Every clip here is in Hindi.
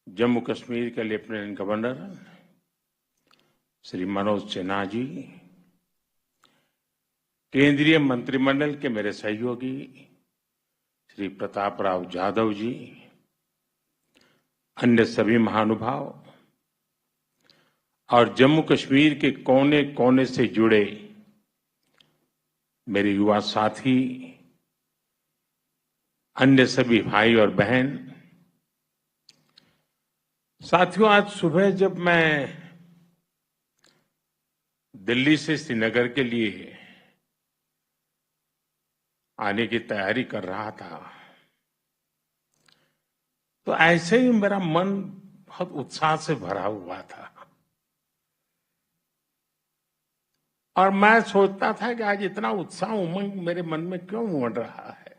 जम्मू कश्मीर के लेफ्टिनेंट गवर्नर श्री मनोज सिन्हा जी, केंद्रीय मंत्रिमंडल के मेरे सहयोगी श्री प्रताप राव जाधव जी, अन्य सभी महानुभाव और जम्मू कश्मीर के कोने कोने से जुड़े मेरे युवा साथी, अन्य सभी भाई और बहन। साथियों, आज सुबह जब मैं दिल्ली से श्रीनगर के लिए आने की तैयारी कर रहा था, तो ऐसे ही मेरा मन बहुत उत्साह से भरा हुआ था और मैं सोचता था कि आज इतना उत्साह उमंग मेरे मन में क्यों उमड़ रहा है।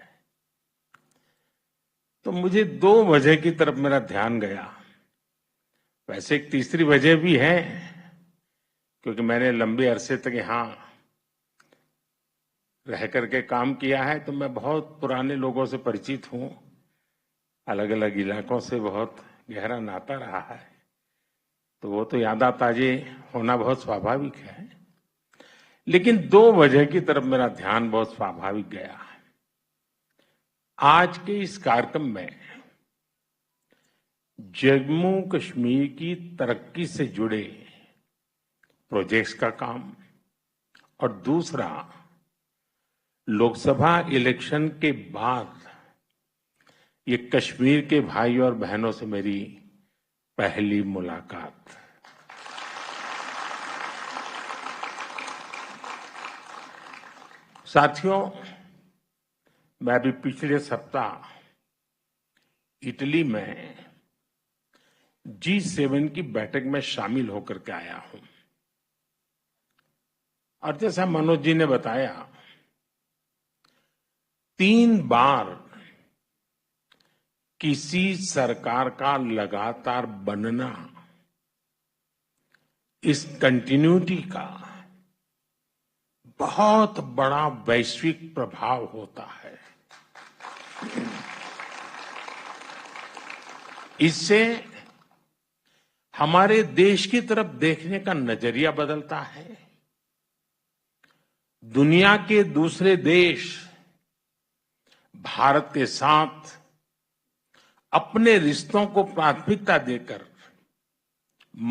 तो मुझे 2 वजह की तरफ मेरा ध्यान गया। वैसे एक तीसरी वजह भी है, क्योंकि मैंने लंबे अरसे तक यहाँ रह करके काम किया है, तो मैं बहुत पुराने लोगों से परिचित हूँ, अलग अलग इलाकों से बहुत गहरा नाता रहा है, तो वो तो यादें ताजे होना बहुत स्वाभाविक है। लेकिन 2 वजह की तरफ मेरा ध्यान बहुत स्वाभाविक गया। आज के इस कार्यक्रम में जम्मू कश्मीर की तरक्की से जुड़े प्रोजेक्ट्स का काम और दूसरा लोकसभा इलेक्शन के बाद ये कश्मीर के भाई और बहनों से मेरी पहली मुलाकात। साथियों, मैं अभी पिछले सप्ताह इटली में G7 की बैठक में शामिल होकर के आया हूं और जैसा मनोज जी ने बताया, 3 बार किसी सरकार का लगातार बनना इस कंटिन्यूटी का बहुत बड़ा वैश्विक प्रभाव होता है। इससे हमारे देश की तरफ देखने का नजरिया बदलता है। दुनिया के दूसरे देश भारत के साथ अपने रिश्तों को प्राथमिकता देकर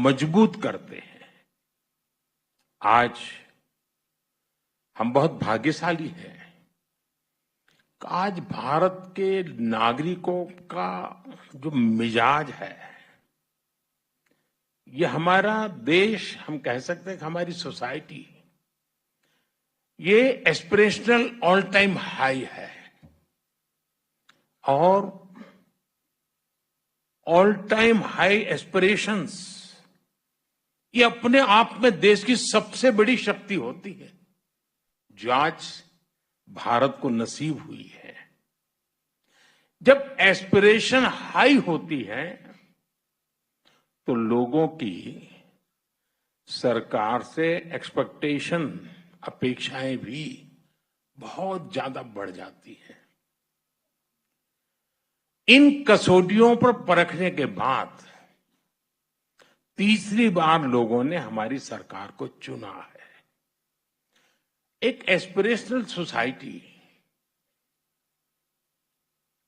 मजबूत करते हैं। आज हम बहुत भाग्यशाली हैं कि आज भारत के नागरिकों का जो मिजाज है, ये हमारा देश, हम कह सकते हैं कि हमारी सोसाइटी, ये एस्पिरेशनल ऑल टाइम हाई है और ऑल टाइम हाई एस्पिरेशंस ये अपने आप में देश की सबसे बड़ी शक्ति होती है, जो आज भारत को नसीब हुई है। जब एस्पिरेशन हाई होती है तो लोगों की सरकार से एक्सपेक्टेशन, अपेक्षाएं भी बहुत ज्यादा बढ़ जाती है। इन कसौटियों पर परखने के बाद तीसरी बार लोगों ने हमारी सरकार को चुना है। एक एस्पिरेशनल सोसाइटी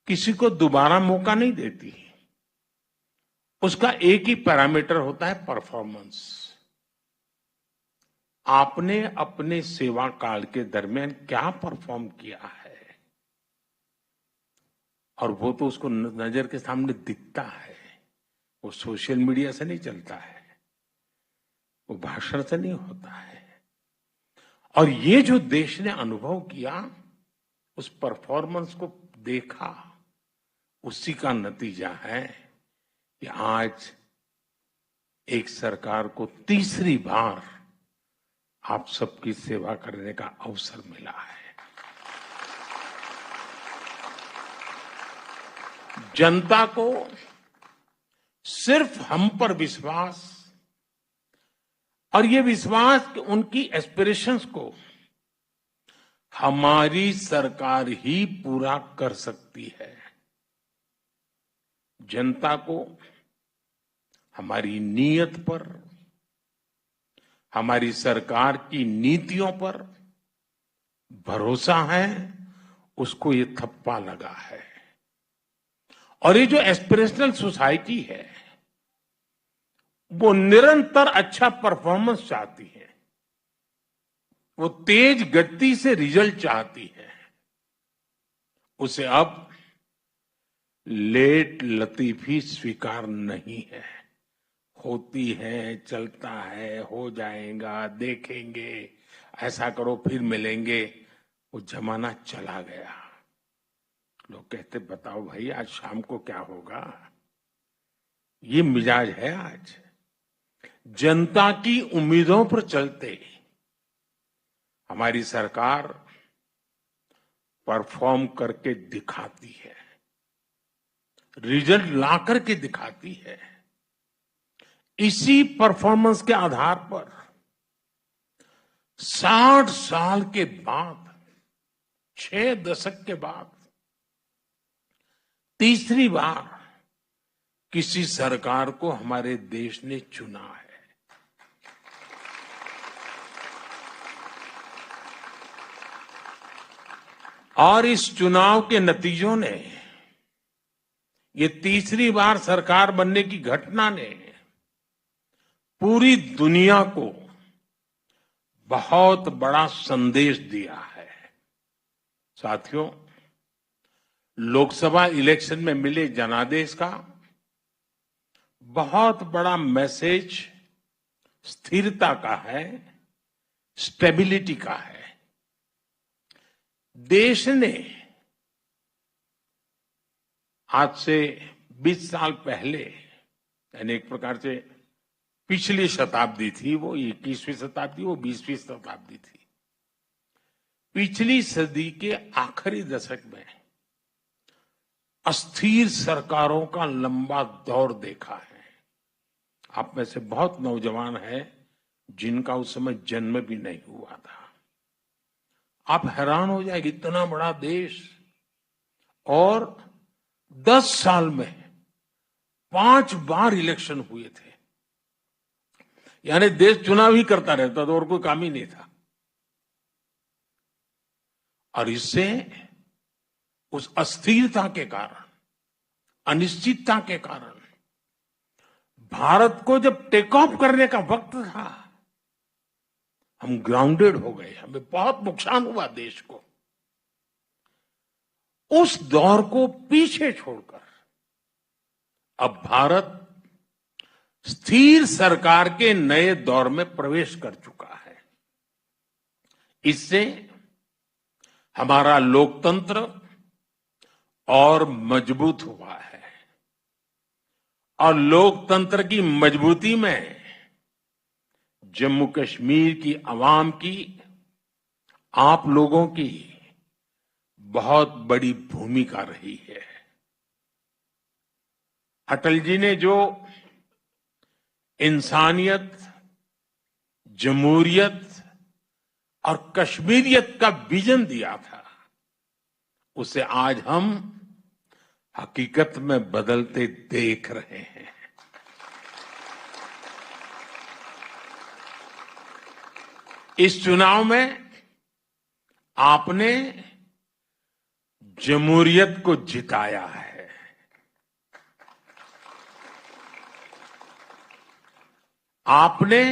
किसी को दोबारा मौका नहीं देती। उसका एक ही पैरामीटर होता है, परफॉर्मेंस। आपने अपने सेवा काल के दरमियान क्या परफॉर्म किया है, और वो तो उसको नजर के सामने दिखता है। वो सोशल मीडिया से नहीं चलता है, वो भाषण से नहीं होता है। और ये जो देश ने अनुभव किया, उस परफॉर्मेंस को देखा, उसी का नतीजा है कि आज एक सरकार को तीसरी बार आप सबकी सेवा करने का अवसर मिला है। जनता को सिर्फ हम पर विश्वास, और ये विश्वास कि उनकी एस्पिरेशंस को हमारी सरकार ही पूरा कर सकती है। जनता को हमारी नीयत पर, हमारी सरकार की नीतियों पर भरोसा है, उसको ये थप्पा लगा है। और ये जो एस्पिरेशनल सोसाइटी है, वो निरंतर अच्छा परफॉर्मेंस चाहती है, वो तेज गति से रिजल्ट चाहती है। उसे अब लेट लतीफी स्वीकार नहीं है। होती है, चलता है, हो जाएगा, देखेंगे, ऐसा करो फिर मिलेंगे, वो जमाना चला गया। लोग कहते बताओ भाई आज शाम को क्या होगा। ये मिजाज है आज। जनता की उम्मीदों पर चलते हमारी सरकार परफॉर्म करके दिखाती है, रिजल्ट ला करके दिखाती है। इसी परफॉर्मेंस के आधार पर 60 साल के बाद, 6 दशक के बाद तीसरी बार किसी सरकार को हमारे देश ने चुना है। और इस चुनाव के नतीजों ने, ये तीसरी बार सरकार बनने की घटना ने पूरी दुनिया को बहुत बड़ा संदेश दिया है। साथियों, लोकसभा इलेक्शन में मिले जनादेश का बहुत बड़ा मैसेज स्थिरता का है, स्टेबिलिटी का है। देश ने आज से 20 साल पहले, यानी एक प्रकार से पिछली शताब्दी थी, वो 21वीं शताब्दी, वो 20वीं शताब्दी थी। पिछली सदी के आखिरी दशक में अस्थिर सरकारों का लंबा दौर देखा है। आप में से बहुत नौजवान हैं जिनका उस समय जन्म भी नहीं हुआ था। आप हैरान हो जाएंगे, इतना बड़ा देश और 10 साल में 5 बार इलेक्शन हुए थे। यानी देश चुनाव ही करता रहता था और कोई काम ही नहीं था। और इससे उस अस्थिरता के कारण, अनिश्चितता के कारण भारत को जब टेक ऑफ करने का वक्त था, हम ग्राउंडेड हो गए, हमें बहुत नुकसान हुआ देश को। उस दौर को पीछे छोड़कर अब भारत स्थिर सरकार के नए दौर में प्रवेश कर चुका है। इससे हमारा लोकतंत्र और मजबूत हुआ है। और लोकतंत्र की मजबूती में जम्मू कश्मीर की आवाम की, आप लोगों की बहुत बड़ी भूमिका रही है। अटल जी ने जो इंसानियत, जमहूरियत और कश्मीरियत का विजन दिया था, उसे आज हम हकीकत में बदलते देख रहे हैं। इस चुनाव में आपने जमहूरियत को जिताया है। आपने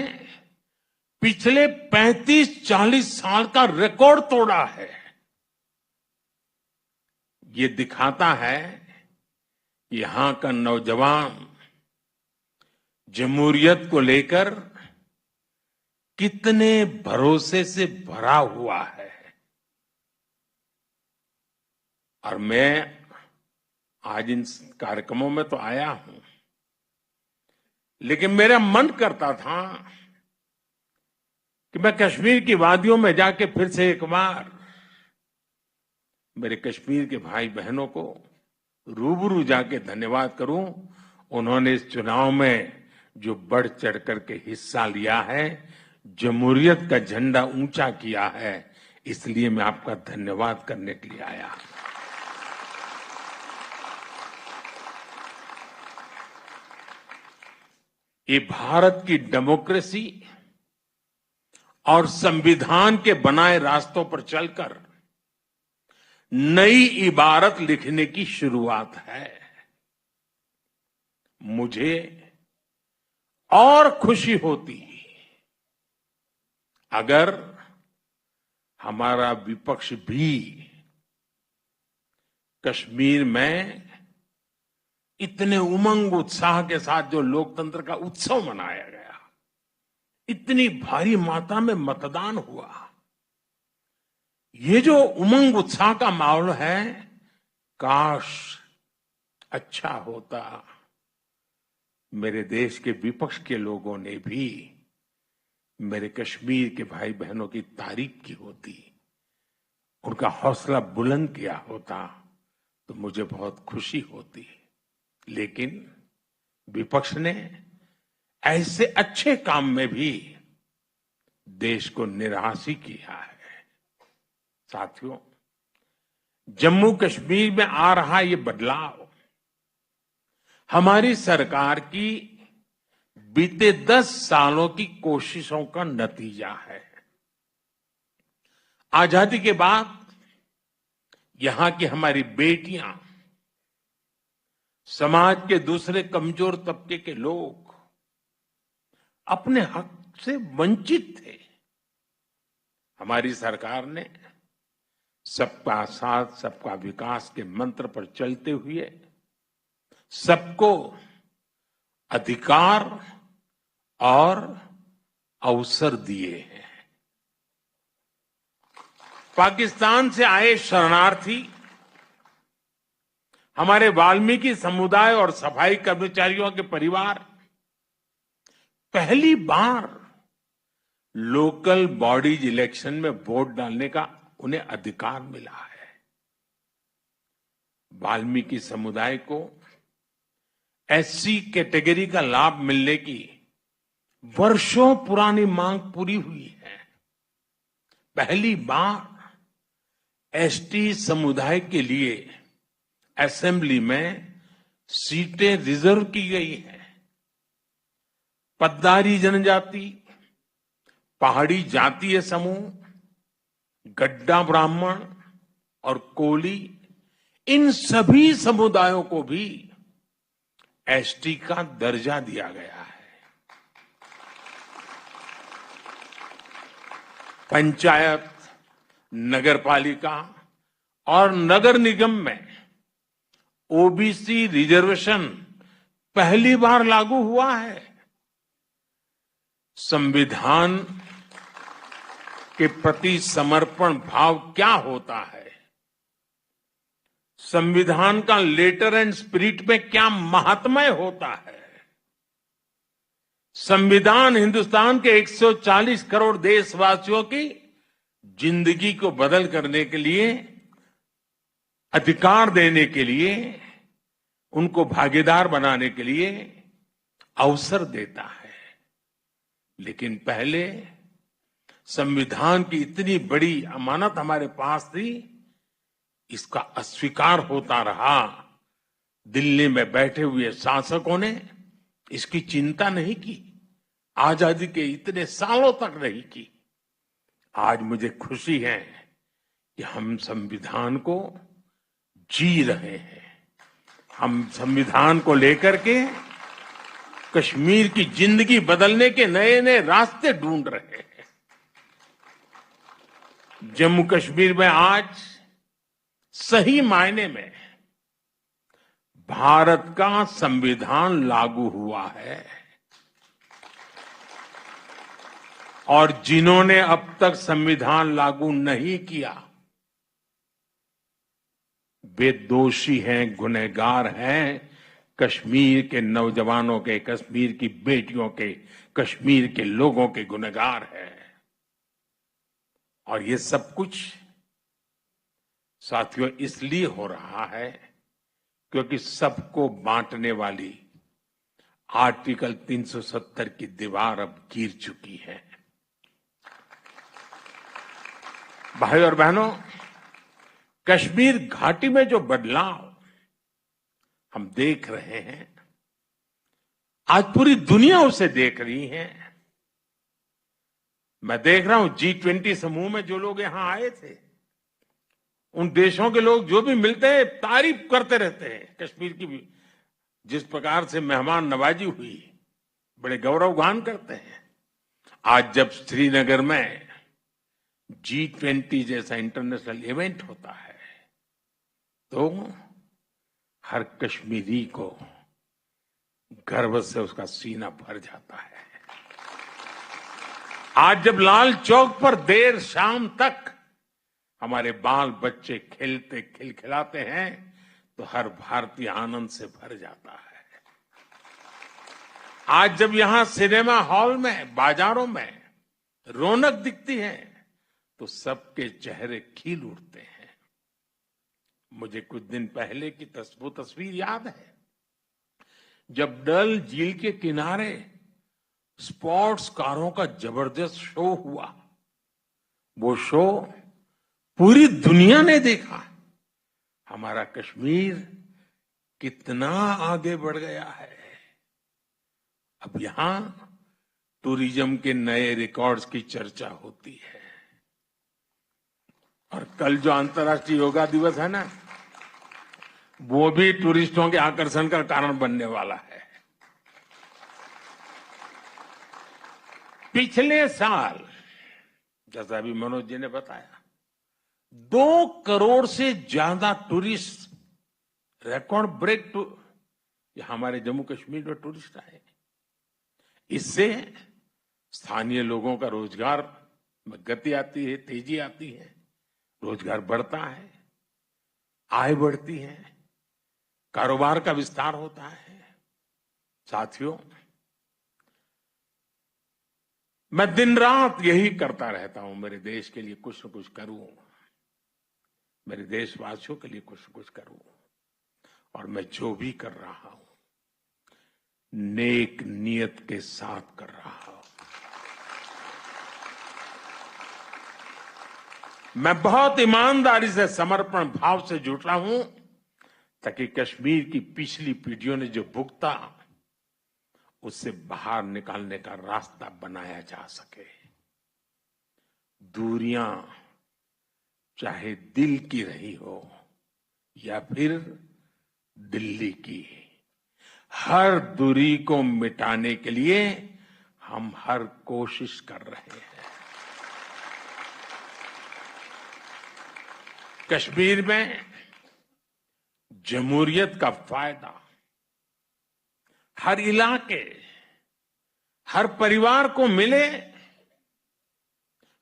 पिछले 35-40 साल का रिकॉर्ड तोड़ा है। ये दिखाता है यहां का नौजवान जमहूरियत को लेकर कितने भरोसे से भरा हुआ है। और मैं आज इन कार्यक्रमों में तो आया हूं, लेकिन मेरा मन करता था कि मैं कश्मीर की वादियों में जाके फिर से एक बार मेरे कश्मीर के भाई बहनों को रूबरू जाके धन्यवाद करूं। उन्होंने इस चुनाव में जो बढ़ चढ़ करके हिस्सा लिया है, जमहूरियत का झंडा ऊंचा किया है, इसलिए मैं आपका धन्यवाद करने के लिए आया। ये भारत की डेमोक्रेसी और संविधान के बनाए रास्तों पर चलकर नई इबारत लिखने की शुरुआत है। मुझे और खुशी होती अगर हमारा विपक्ष भी कश्मीर में इतने उमंग उत्साह के साथ जो लोकतंत्र का उत्सव मनाया गया, इतनी भारी मात्रा में मतदान हुआ, ये जो उमंग उत्साह का माहौल है, काश अच्छा होता मेरे देश के विपक्ष के लोगों ने भी मेरे कश्मीर के भाई बहनों की तारीफ की होती, उनका हौसला बुलंद किया होता तो मुझे बहुत खुशी होती। लेकिन विपक्ष ने ऐसे अच्छे काम में भी देश को निराश ही किया है। साथियों, जम्मू कश्मीर में आ रहा ये बदलाव हमारी सरकार की बीते 10 सालों की कोशिशों का नतीजा है। आजादी के बाद यहां की हमारी बेटियां, समाज के दूसरे कमजोर तबके के लोग अपने हक से वंचित थे। हमारी सरकार ने सबका साथ सबका विकास के मंत्र पर चलते हुए सबको अधिकार और अवसर दिए हैं। पाकिस्तान से आए शरणार्थी, हमारे वाल्मीकि समुदाय और सफाई कर्मचारियों के परिवार पहली बार लोकल बॉडीज इलेक्शन में वोट डालने का उन्हें अधिकार मिला है। वाल्मीकि समुदाय को एससी कैटेगरी का लाभ मिलने की वर्षों पुरानी मांग पूरी हुई है। पहली बार एसटी समुदाय के लिए असेंबली में सीटें रिजर्व की गई हैं। पद्दारी जनजाति, पहाड़ी जातीय समूह, गड्ढा ब्राह्मण और कोली, इन सभी समुदायों को भी एसटी का दर्जा दिया गया है। पंचायत, नगरपालिका और नगर निगम में ओबीसी रिजर्वेशन पहली बार लागू हुआ है। संविधान के प्रति समर्पण भाव क्या होता है, संविधान का लेटर एंड स्पिरिट में क्या महात्म्य होता है। संविधान हिंदुस्तान के 140 करोड़ देशवासियों की जिंदगी को बदल करने के लिए, अधिकार देने के लिए, उनको भागीदार बनाने के लिए अवसर देता है। लेकिन पहले संविधान की इतनी बड़ी अमानत हमारे पास थी, इसका अस्वीकार होता रहा। दिल्ली में बैठे हुए शासकों ने इसकी चिंता नहीं की, आजादी के इतने सालों तक नहीं की। आज मुझे खुशी है कि हम संविधान को जी रहे हैं। हम संविधान को लेकर के कश्मीर की जिंदगी बदलने के नए नए रास्ते ढूंढ रहे हैं। जम्मू कश्मीर में आज सही मायने में भारत का संविधान लागू हुआ है और जिन्होंने अब तक संविधान लागू नहीं किया वे दोषी हैं, गुनहगार हैं। कश्मीर के नौजवानों के, कश्मीर की बेटियों के, कश्मीर के लोगों के गुनहगार हैं। और ये सब कुछ साथियों इसलिए हो रहा है क्योंकि सबको बांटने वाली आर्टिकल 370 की दीवार अब गिर चुकी है। भाई और बहनों, कश्मीर घाटी में जो बदलाव हम देख रहे हैं, आज पूरी दुनिया उसे देख रही है। मैं देख रहा हूं G20 समूह में जो लोग यहां आए थे, उन देशों के लोग जो भी मिलते हैं तारीफ करते रहते हैं कश्मीर की भी। जिस प्रकार से मेहमान नवाजी हुई, बड़े गौरव गान करते हैं। आज जब श्रीनगर में G20 जैसा इंटरनेशनल इवेंट होता है तो हर कश्मीरी को गर्व से उसका सीना भर जाता है। आज जब लाल चौक पर देर शाम तक हमारे बाल बच्चे खेलते खिलखिलाते हैं तो हर भारतीय आनंद से भर जाता है। आज जब यहां सिनेमा हॉल में, बाजारों में रौनक दिखती है तो सबके चेहरे खिल उठते हैं। मुझे कुछ दिन पहले की वो तस्वीर याद है जब डल झील के किनारे स्पोर्ट्स कारों का जबरदस्त शो हुआ। वो शो पूरी दुनिया ने देखा। हमारा कश्मीर कितना आगे बढ़ गया है। अब यहां टूरिज्म के नए रिकॉर्ड्स की चर्चा होती है। और कल जो अंतर्राष्ट्रीय योगा दिवस है ना, वो भी टूरिस्टों के आकर्षण का कारण बनने वाला है। पिछले साल, जैसा अभी मनोज जी ने बताया, 2 करोड़ से ज्यादा टूरिस्ट, रिकॉर्ड ब्रेक हमारे जम्मू कश्मीर में टूरिस्ट आए। इससे स्थानीय लोगों का रोजगार में गति आती है, तेजी आती है, रोजगार बढ़ता है, आय बढ़ती है, कारोबार का विस्तार होता है। साथियों, मैं दिन रात यही करता रहता हूं, मेरे देश के लिए कुछ न कुछ करूं, मेरे देशवासियों के लिए कुछ न कुछ करूं। और मैं जो भी कर रहा हूं नेक नियत के साथ कर रहा हूं। मैं बहुत ईमानदारी से, समर्पण भाव से जुटा हूं ताकि कश्मीर की पिछली पीढ़ियों ने जो भुगता उससे बाहर निकालने का रास्ता बनाया जा सके। दूरियां चाहे दिल की रही हो या फिर दिल्ली की, हर दूरी को मिटाने के लिए हम हर कोशिश कर रहे हैं। कश्मीर में जमहूरियत का फायदा हर इलाके, हर परिवार को मिले,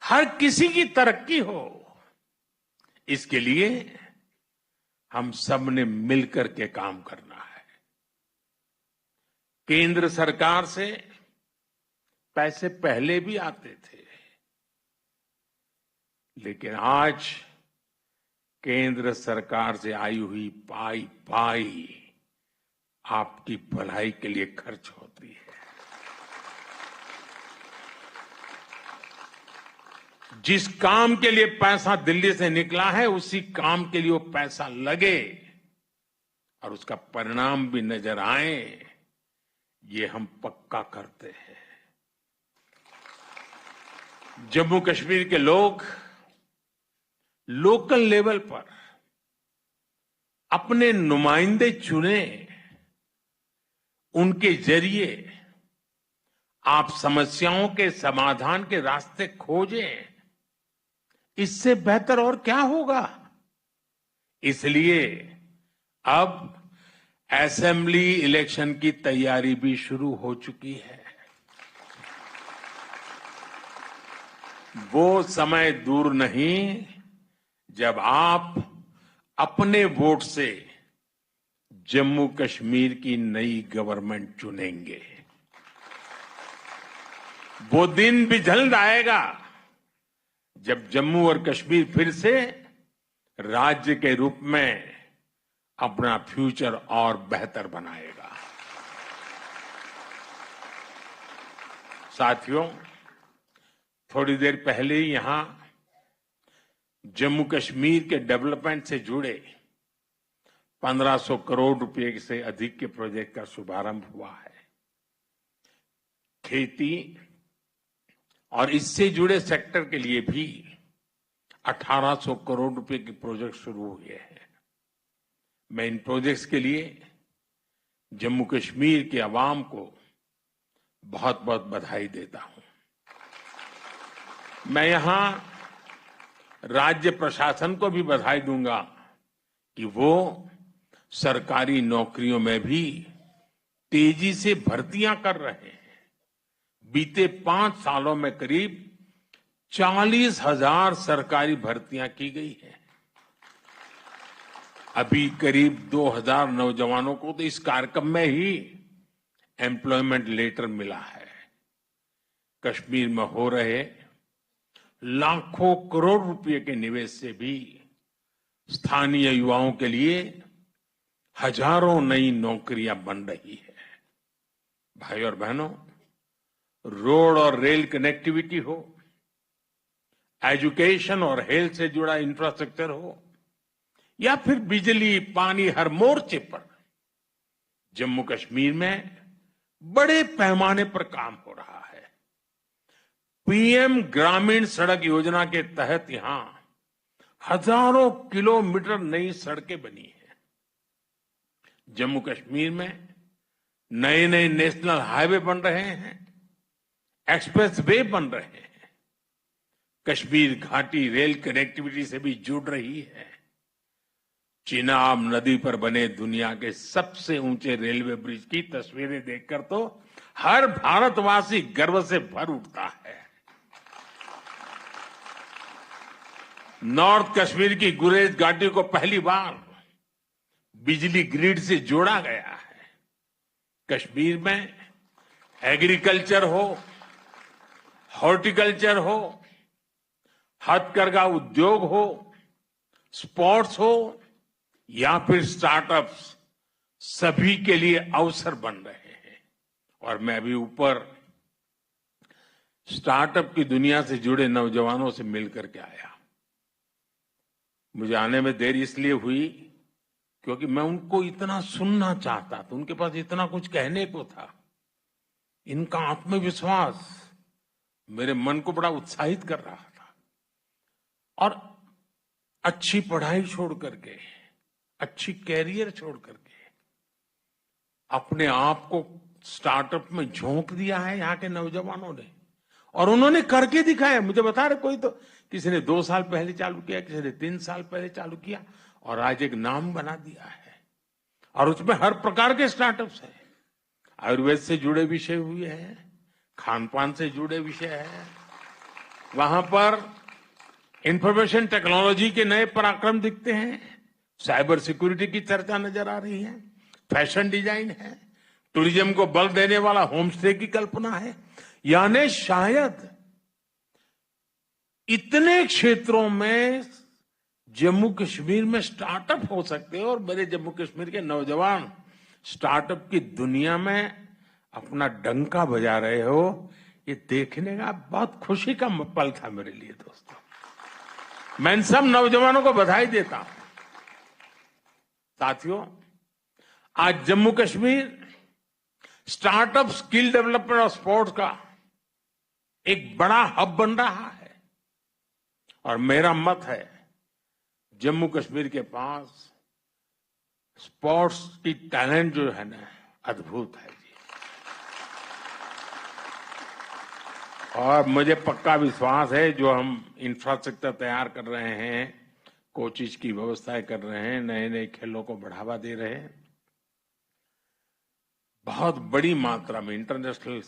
हर किसी की तरक्की हो, इसके लिए हम सब ने मिलकर के काम करना है। केंद्र सरकार से पैसे पहले भी आते थे, लेकिन आज केंद्र सरकार से आई हुई पाई आपकी भलाई के लिए खर्च होती है। जिस काम के लिए पैसा दिल्ली से निकला है, उसी काम के लिए वो पैसा लगे और उसका परिणाम भी नजर आए, ये हम पक्का करते हैं। जम्मू कश्मीर के लोग लोकल लेवल पर अपने नुमाइंदे चुने, उनके जरिए आप समस्याओं के समाधान के रास्ते खोजें। इससे बेहतर और क्या होगा। इसलिए अब असेंबली इलेक्शन की तैयारी भी शुरू हो चुकी है। वो समय दूर नहीं जब आप अपने वोट से जम्मू कश्मीर की नई गवर्नमेंट चुनेंगे। वो दिन भी जल्द आएगा जब जम्मू और कश्मीर फिर से राज्य के रूप में अपना फ्यूचर और बेहतर बनाएगा। साथियों, थोड़ी देर पहले ही यहां जम्मू कश्मीर के डेवलपमेंट से जुड़े 1500 करोड़ रुपए से अधिक के प्रोजेक्ट का शुभारंभ हुआ है। खेती और इससे जुड़े सेक्टर के लिए भी 1800 करोड़ रुपए के प्रोजेक्ट शुरू हुए हैं। मैं इन प्रोजेक्ट्स के लिए जम्मू कश्मीर के अवाम को बहुत बहुत बधाई देता हूं। मैं यहां राज्य प्रशासन को भी बधाई दूंगा कि वो सरकारी नौकरियों में भी तेजी से भर्तियां कर रहे हैं। बीते 5 सालों में करीब 40,000 सरकारी भर्तियां की गई हैं। अभी करीब 2,000 नौजवानों को तो इस कार्यक्रम में ही एम्प्लॉयमेंट लेटर मिला है। कश्मीर में हो रहे लाखों करोड़ रुपए के निवेश से भी स्थानीय युवाओं के लिए हजारों नई नौकरियां बन रही है। भाई और बहनों, रोड और रेल कनेक्टिविटी हो, एजुकेशन और हेल्थ से जुड़ा इंफ्रास्ट्रक्चर हो, या फिर बिजली पानी, हर मोर्चे पर जम्मू कश्मीर में बड़े पैमाने पर काम हो रहा है। पीएम ग्रामीण सड़क योजना के तहत यहां हजारों किलोमीटर नई सड़कें बनी हैं। जम्मू कश्मीर में नए नए नेशनल हाईवे बन रहे हैं, एक्सप्रेस वे बन रहे हैं। कश्मीर घाटी रेल कनेक्टिविटी से भी जुड़ रही है। चिनाब नदी पर बने दुनिया के सबसे ऊंचे रेलवे ब्रिज की तस्वीरें देखकर तो हर भारतवासी गर्व से भर उठता है। नॉर्थ कश्मीर की गुरेज घाटी को पहली बार बिजली ग्रिड से जोड़ा गया है। कश्मीर में एग्रीकल्चर हो, हॉर्टिकल्चर हो, हथकरघा उद्योग हो, स्पोर्ट्स हो या फिर स्टार्टअप्स, सभी के लिए अवसर बन रहे हैं। और मैं अभी ऊपर स्टार्टअप की दुनिया से जुड़े नौजवानों से मिलकर के आया। मुझे आने में देर इसलिए हुई क्योंकि मैं उनको इतना सुनना चाहता था, उनके पास इतना कुछ कहने को था। इनका आत्मविश्वास मेरे मन को बड़ा उत्साहित कर रहा था। और अच्छी पढ़ाई छोड़ करके, अच्छी कैरियर छोड़ करके अपने आप को स्टार्टअप में झोंक दिया है यहाँ के नौजवानों ने, और उन्होंने करके दिखाया। मुझे बता रहे, कोई तो किसी ने 2 साल पहले चालू किया, किसी ने 3 साल पहले चालू किया, और आज एक नाम बना दिया है। और उसमें हर प्रकार के स्टार्टअप्स हैं। आयुर्वेद से जुड़े विषय हुए हैं, खान पान से जुड़े विषय है, वहां पर इंफॉर्मेशन टेक्नोलॉजी के नए पराक्रम दिखते हैं, साइबर सिक्योरिटी की चर्चा नजर आ रही है, फैशन डिजाइन है, टूरिज्म को बल देने वाला होम स्टे की कल्पना है। यानी शायद इतने क्षेत्रों में जम्मू कश्मीर में स्टार्टअप हो सकते हैं, और मेरे जम्मू कश्मीर के नौजवान स्टार्टअप की दुनिया में अपना डंका बजा रहे हो, ये देखने का बहुत खुशी का पल था मेरे लिए। दोस्तों, मैं इन सब नौजवानों को बधाई देता हूं। साथियों, आज Jammu Kashmir startup, skill development और स्पोर्ट्स का एक बड़ा हब बन रहा है। और मेरा मत है, जम्मू कश्मीर के पास स्पोर्ट्स की टैलेंट जो है ना, अद्भुत है जी। और मुझे पक्का विश्वास है, जो हम इंफ्रास्ट्रक्चर तैयार कर रहे हैं, कोचिज की व्यवस्थाएं कर रहे हैं, नए नए खेलों को बढ़ावा दे रहे हैं, बहुत बड़ी मात्रा में इंटरनेशनल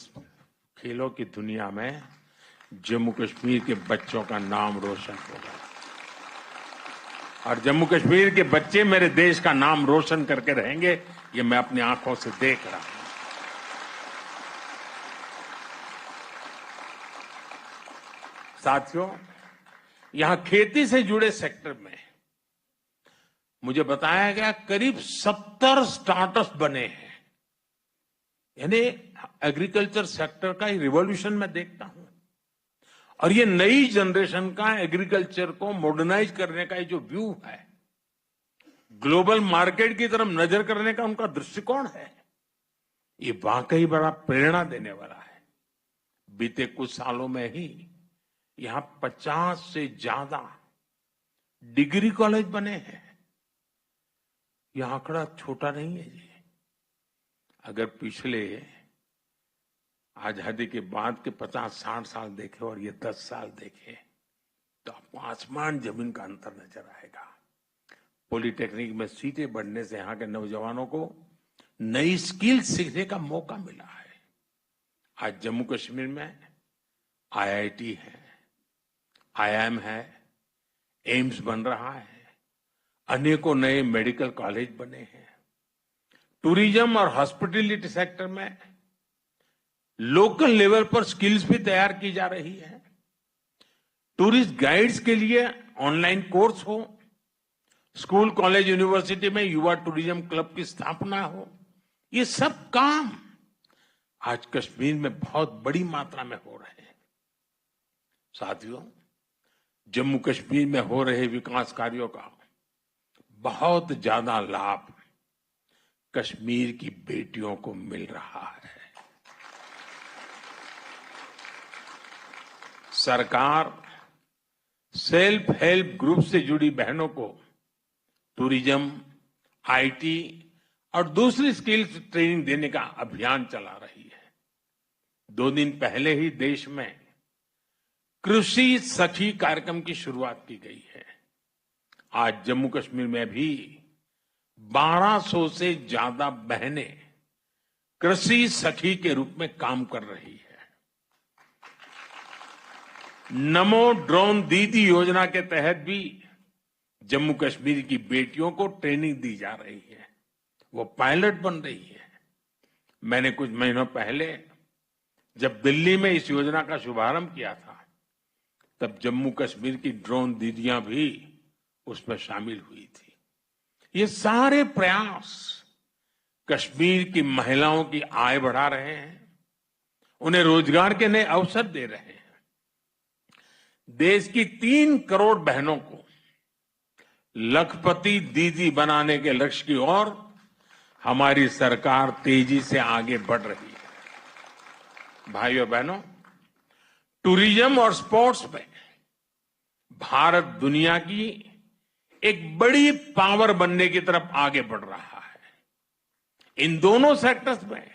खेलों की दुनिया में जम्मू कश्मीर के बच्चों का नाम रोशन होगा। और जम्मू कश्मीर के बच्चे मेरे देश का नाम रोशन करके रहेंगे, ये मैं अपनी आंखों से देख रहा हूं। साथियों, यहां खेती से जुड़े सेक्टर में मुझे बताया गया करीब 70 स्टार्टअप्स बने हैं। यानी एग्रीकल्चर सेक्टर का रिवॉल्यूशन मैं देखता हूं। और ये नई जनरेशन का एग्रीकल्चर को मॉडर्नाइज करने का जो व्यू है, ग्लोबल मार्केट की तरफ नजर करने का उनका दृष्टिकोण है, ये वाकई बड़ा प्रेरणा देने वाला है। बीते कुछ सालों में ही यहां 50 से ज्यादा डिग्री कॉलेज बने हैं। यह आंकड़ा छोटा नहीं है जी। अगर पिछले आजादी के बाद के 50-60 साल देखे और ये 10 साल देखे तो आपको आसमान जमीन का अंतर नजर आएगा। पॉलिटेक्निक में सीटें बढ़ने से यहां के नौजवानों को नई स्किल सीखने का मौका मिला है। आज जम्मू कश्मीर में आईआईटी है, आईआईएम है, एम्स बन रहा है, अनेकों नए मेडिकल कॉलेज बने हैं। टूरिज्म और हॉस्पिटैलिटी सेक्टर में लोकल लेवल पर स्किल्स भी तैयार की जा रही है। टूरिस्ट गाइड्स के लिए ऑनलाइन कोर्स हो, स्कूल कॉलेज यूनिवर्सिटी में युवा टूरिज्म क्लब की स्थापना हो, ये सब काम आज कश्मीर में बहुत बड़ी मात्रा में हो रहे हैं। साथियों, जम्मू कश्मीर में हो रहे विकास कार्यों का बहुत ज्यादा लाभ कश्मीर की बेटियों को मिल रहा है। सरकार सेल्फ हेल्प ग्रुप से जुड़ी बहनों को टूरिज्म, आईटी और दूसरी स्किल्स ट्रेनिंग देने का अभियान चला रही है। 2 दिन पहले ही देश में कृषि सखी कार्यक्रम की शुरुआत की गई है। आज जम्मू कश्मीर में भी 1200 से ज्यादा बहनें कृषि सखी के रूप में काम कर रही है। नमो ड्रोन दीदी योजना के तहत भी जम्मू कश्मीर की बेटियों को ट्रेनिंग दी जा रही है, वो पायलट बन रही है। मैंने कुछ महीनों पहले जब दिल्ली में इस योजना का शुभारंभ किया था, तब जम्मू कश्मीर की ड्रोन दीदियां भी उसमें शामिल हुई थी। ये सारे प्रयास कश्मीर की महिलाओं की आय बढ़ा रहे हैं, उन्हें रोजगार के नए अवसर दे रहे हैं। देश की 3 करोड़ बहनों को लखपति दीदी बनाने के लक्ष्य की ओर हमारी सरकार तेजी से आगे बढ़ रही है। भाइयों बहनों, टूरिज्म और स्पोर्ट्स में भारत दुनिया की एक बड़ी पावर बनने की तरफ आगे बढ़ रहा है। इन दोनों सेक्टर्स में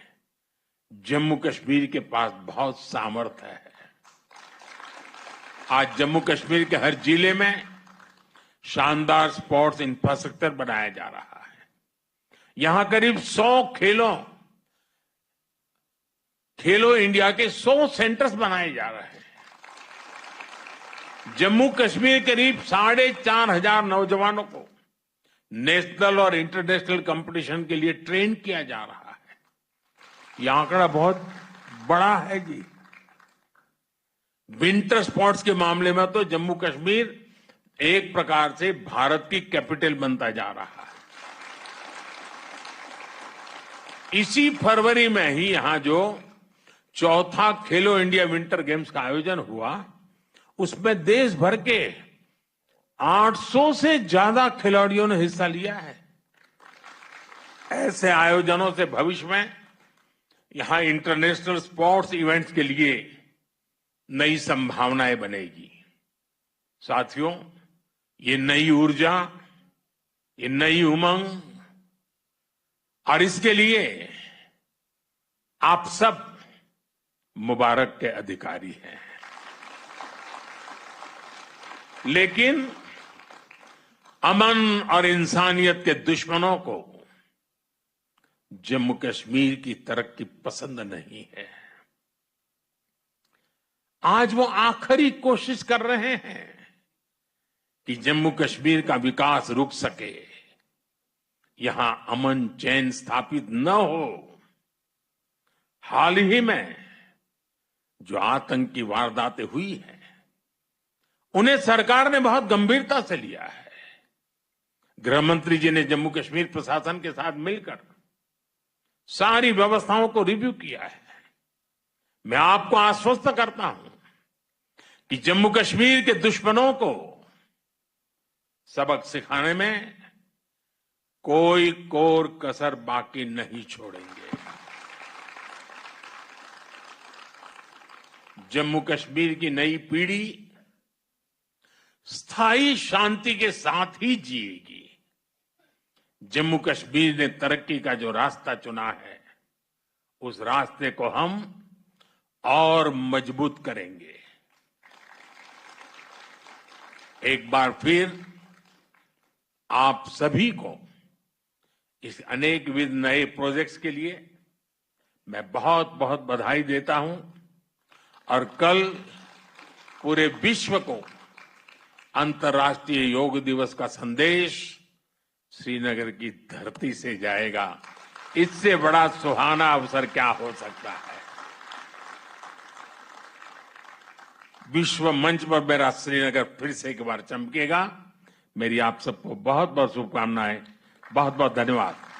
जम्मू कश्मीर के पास बहुत सामर्थ्य है। आज जम्मू कश्मीर के हर जिले में शानदार स्पोर्ट्स इंफ्रास्ट्रक्चर बनाया जा रहा है। यहां करीब 100 खेलो इंडिया के 100 सेंटर्स बनाए जा रहे हैं। जम्मू कश्मीर करीब 4,500 नौजवानों को नेशनल और इंटरनेशनल कंपटीशन के लिए ट्रेन किया जा रहा है। यह आंकड़ा बहुत बड़ा है जी। विंटर स्पोर्ट्स के मामले में तो जम्मू कश्मीर एक प्रकार से भारत की कैपिटल बनता जा रहा है। इसी फरवरी में ही यहां जो चौथा खेलो इंडिया विंटर गेम्स का आयोजन हुआ, उसमें देश भर के 800 से ज्यादा खिलाड़ियों ने हिस्सा लिया है। ऐसे आयोजनों से भविष्य में यहां इंटरनेशनल स्पोर्ट्स इवेंट्स के लिए नई संभावनाएं बनेगी। साथियों, ये नई ऊर्जा, ये नई उमंग और इसके लिए आप सब मुबारक के अधिकारी हैं। लेकिन अमन और इंसानियत के दुश्मनों को जम्मू कश्मीर की तरक्की पसंद नहीं है। आज वो आखिरी कोशिश कर रहे हैं कि जम्मू कश्मीर का विकास रुक सके, यहां अमन चैन स्थापित न हो। हाल ही में जो आतंकी वारदातें हुई हैं, उन्हें सरकार ने बहुत गंभीरता से लिया है। गृह मंत्री जी ने जम्मू कश्मीर प्रशासन के साथ मिलकर सारी व्यवस्थाओं को रिव्यू किया है। मैं आपको आश्वस्त करता हूं कि जम्मू कश्मीर के दुश्मनों को सबक सिखाने में कोई कोर कसर बाकी नहीं छोड़ेंगे। जम्मू कश्मीर की नई पीढ़ी स्थायी शांति के साथ ही जिएगी। जम्मू कश्मीर ने तरक्की का जो रास्ता चुना है, उस रास्ते को हम और मजबूत करेंगे। एक बार फिर आप सभी को इस अनेकविध नए प्रोजेक्ट्स के लिए मैं बहुत बहुत बधाई देता हूं और कल पूरे विश्व को अंतर्राष्ट्रीय योग दिवस का संदेश श्रीनगर की धरती से जाएगा। इससे बड़ा सुहाना अवसर क्या हो सकता है। विश्व मंच पर मेरा श्रीनगर फिर से एक बार चमकेगा। मेरी आप सबको बहुत बहुत शुभकामनाएं। बहुत बहुत धन्यवाद।